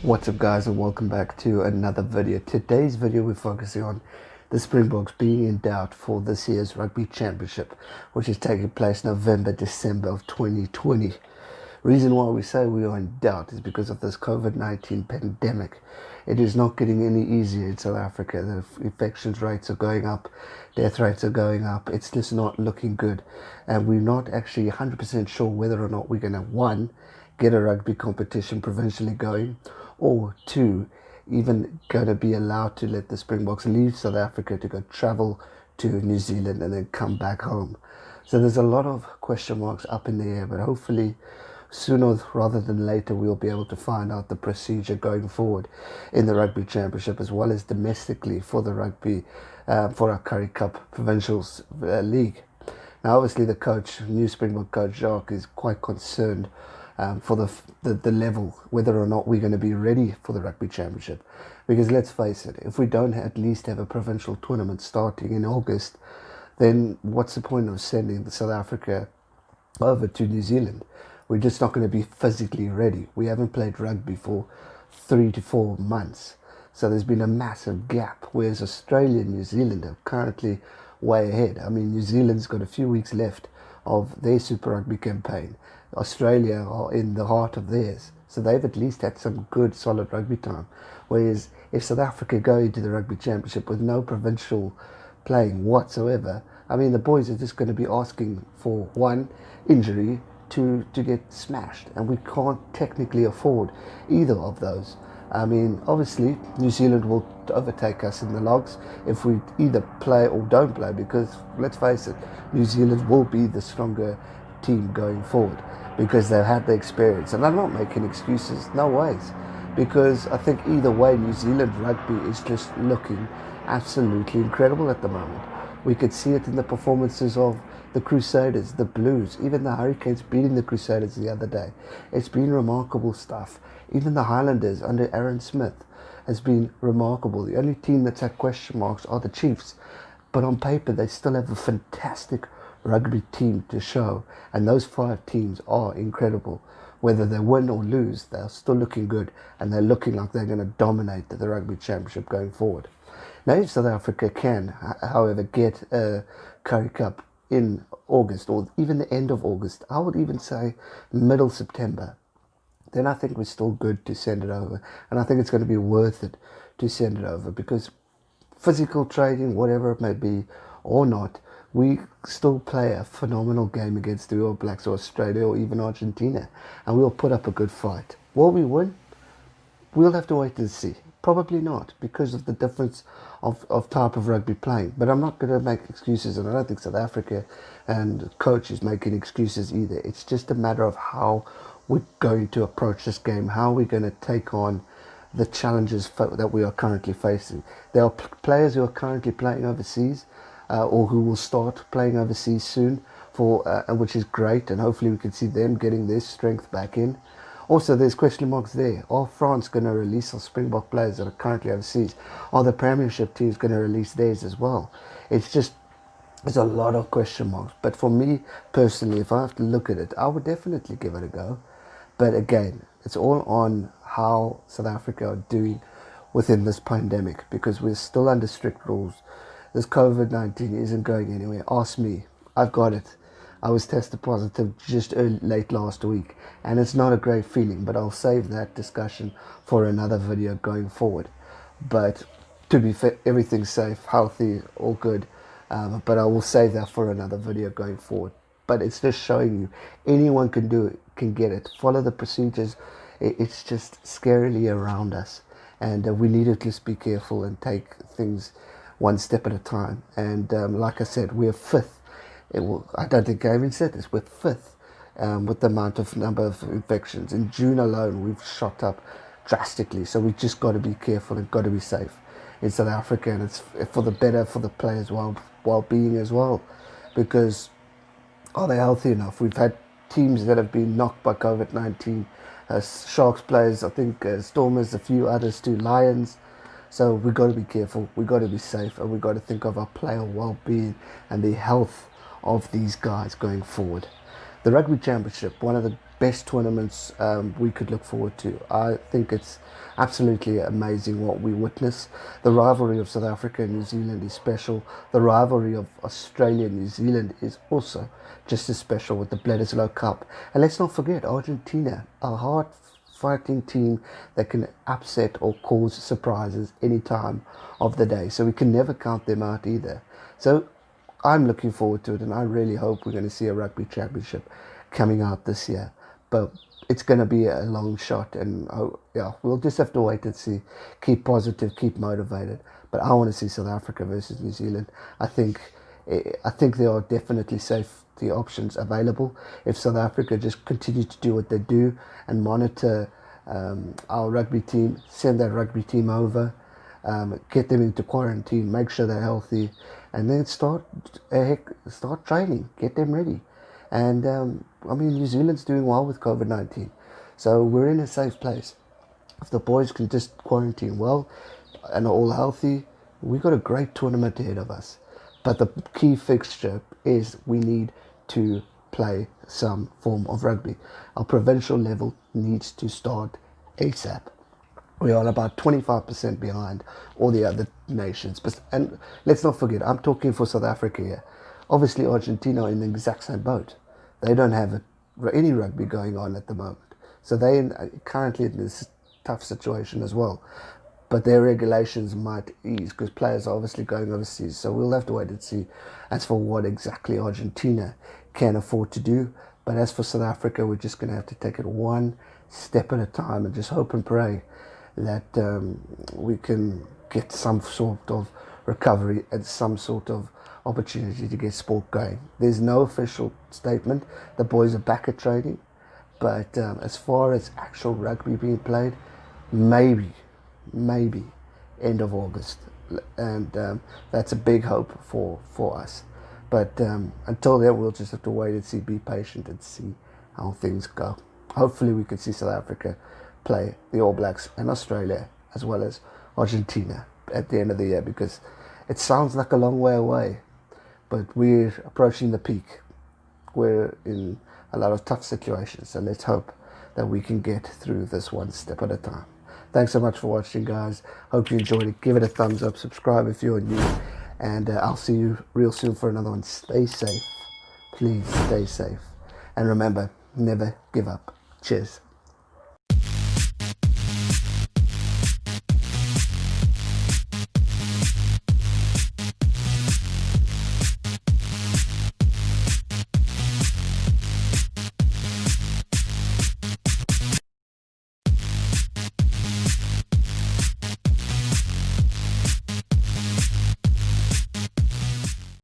What's up guys, and welcome back to another video. Today's video we're focusing on the Springboks being in doubt for this year's Rugby Championship, which is taking place November-December of 2020. Reason why we say we are in doubt is because of this COVID-19 pandemic. It is not getting any easier in South Africa. The infections rates are going up, death rates are going up. It's just not looking good, and we're not actually 100% sure whether or not we're going to, one, get a rugby competition provincially going, or two, even going to be allowed to let the Springboks leave South Africa to go travel to New Zealand and then come back home. So there's a lot of question marks up in the air, but hopefully sooner rather than later we'll be able to find out the procedure going forward in the Rugby Championship, as well as domestically for the rugby, for our Currie Cup Provincials League. Now obviously the coach, new Springbok coach Jacques, is quite concerned for the level, whether or not we're going to be ready for the Rugby Championship. Because let's face it, if we don't at least have a provincial tournament starting in August, then what's the point of sending the South Africa over to New Zealand? We're just not going to be physically ready. We haven't played rugby for 3 to 4 months. So there's been a massive gap, whereas Australia and New Zealand are currently way ahead. I mean, New Zealand's got a few weeks left of their Super Rugby campaign. Australia are in the heart of theirs, so they've at least had some good solid rugby time. Whereas if South Africa go into the Rugby Championship with no provincial playing whatsoever, I mean, the boys are just going to be asking for one injury to get smashed, and we can't technically afford either of those. I mean, obviously New Zealand will overtake us in the logs if we either play or don't play, because let's face it, New Zealand will be the stronger team going forward because they've had the experience. And I'm not making excuses, no ways, because I think either way New Zealand rugby is just looking absolutely incredible at the moment. We could see it in the performances of the Crusaders, the Blues, even the Hurricanes beating the Crusaders the other day. It's been remarkable stuff. Even the Highlanders under Aaron Smith has been remarkable. The only team that's had question marks are the Chiefs, but on paper they still have a fantastic rugby team to show, and those 5 teams are incredible. Whether they win or lose, they're still looking good, and they're looking like they're going to dominate the Rugby Championship going forward. Now, if South Africa can, however, get a Currie Cup in August, or even the end of August, I would even say middle September, then I think we're still good to send it over, and I think it's going to be worth it to send it over, because physical training, whatever it may be or not, we still play a phenomenal game against the All Blacks or Australia or even Argentina, and we'll put up a good fight. Will we win? We'll have to wait and see. Probably not, because of the difference of type of rugby playing. But I'm not going to make excuses, and I don't think South Africa and coach is making excuses either. It's just a matter of how we're going to approach this game, how we're going to take on the challenges that we are currently facing. There are players who are currently playing overseas, or who will start playing overseas soon, which is great, and hopefully we can see them getting their strength back in. Also, there's question marks there. Are France going to release our Springbok players that are currently overseas? Are the Premiership teams going to release theirs as well? There's a lot of question marks. But for me personally, if I have to look at it, I would definitely give it a go. But again, it's all on how South Africa are doing within this pandemic, because we're still under strict rules. This COVID-19 isn't going anywhere. Ask me. I've got it. I was tested positive just late last week, and it's not a great feeling, but I'll save that discussion for another video going forward. But to be fair, everything's safe, healthy, all good, but I will save that for another video going forward. But it's just showing you anyone can do it, can get it. Follow the procedures. It's just scarily around us, and we need to just be careful and take things one step at a time. And like I said, we're 5th. I don't think I even said this. We're 5th with the number of infections. In June alone, we've shot up drastically. So we just got to be careful and got to be safe in South Africa, and it's for the better for the players' well-being as well. Because are they healthy enough? We've had teams that have been knocked by COVID-19. Sharks players, I think, Stormers, a few others too, Lions. So we've got to be careful, we've got to be safe, and we've got to think of our player well-being and the health of these guys going forward. The Rugby Championship, one of the best tournaments we could look forward to. I think it's absolutely amazing what we witness. The rivalry of South Africa and New Zealand is special. The rivalry of Australia and New Zealand is also just as special with the Bledisloe Cup. And let's not forget Argentina, a hard fighting team that can upset or cause surprises any time of the day. So we can never count them out either. So I'm looking forward to it, and I really hope we're going to see a rugby championship coming out this year. But it's going to be a long shot, and yeah, we'll just have to wait and see. Keep positive, keep motivated. But I want to see South Africa versus New Zealand. I think there are definitely safety options available if South Africa just continue to do what they do and monitor our rugby team, send that rugby team over, get them into quarantine, make sure they're healthy, and then start training, get them ready. And I mean, New Zealand's doing well with COVID-19, so we're in a safe place. If the boys can just quarantine well and are all healthy, we've got a great tournament ahead of us. But the key fixture is we need to play some form of rugby. Our provincial level needs to start ASAP. We are about 25% behind all the other nations. And let's not forget, I'm talking for South Africa here. Obviously, Argentina are in the exact same boat. They don't have any rugby going on at the moment. So they're currently in this tough situation as well. But their regulations might ease because players are obviously going overseas. So we'll have to wait and see as for what exactly Argentina can afford to do. But as for South Africa, we're just going to have to take it one step at a time and just hope and pray that we can get some sort of recovery and some sort of opportunity to get sport going. There's no official statement. The boys are back at training. But as far as actual rugby being played, maybe end of August, and that's a big hope for us. But until then, we'll just have to wait and see, be patient and see how things go. Hopefully we can see South Africa play the All Blacks and Australia as well as Argentina at the end of the year, because it sounds like a long way away, but we're approaching the peak. We're in a lot of tough situations, so let's hope that we can get through this one step at a time. Thanks so much for watching, guys. Hope you enjoyed it. Give it a thumbs up, subscribe if you're new, and I'll see you real soon for another one. Stay safe. Please stay safe. And remember, never give up. Cheers.